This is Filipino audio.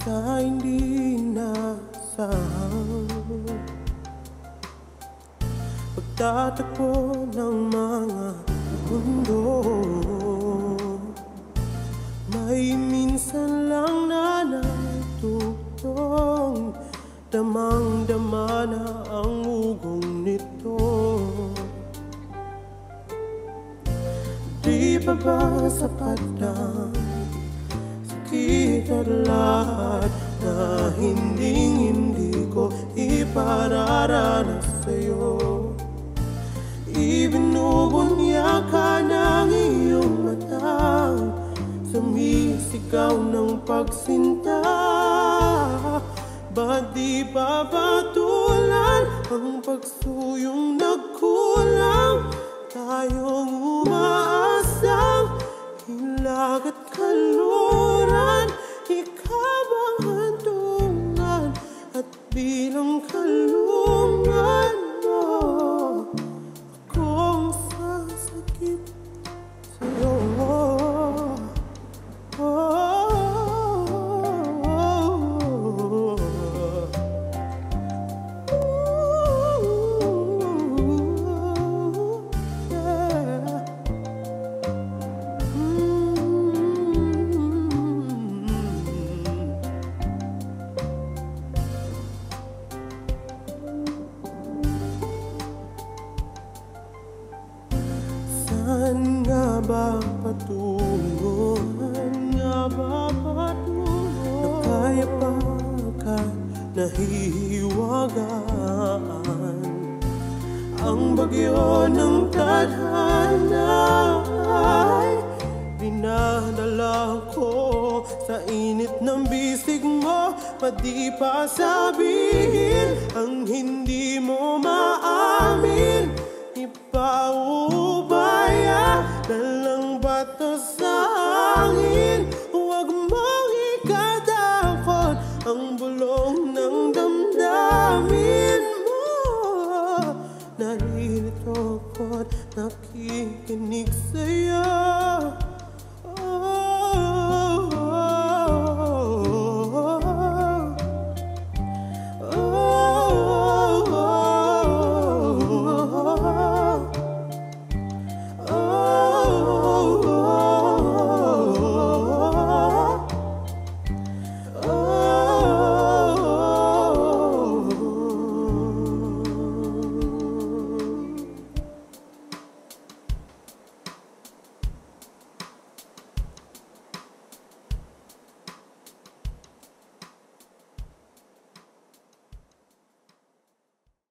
sa hindi nasahang pagtatagpo ng mga mundo. May minsan lang na natutong damang-dama na ang ugong nito. Di pa ba sapat ang sakit at lahat na hindi ko ipararanas sa'yo? Ibinubunya ka ng iyong mata, sumisigaw ng pagsinta. Ba't di ba patulan ang pagsuyong nagkulang? Tayong umaasang hilag at kaluran, ikaw ang hantungan at bilang kalungan mo. Akong sasakit sa'yo. Saan nga ba patungo? Saan nga ba patungo? Na kaya pa ka nahihiwagaan? Ang bagyo ng tadhana ay dinadala ko sa init ng bisig mo. Pwede pa sabihin ang hindi mo maamin, ipauwi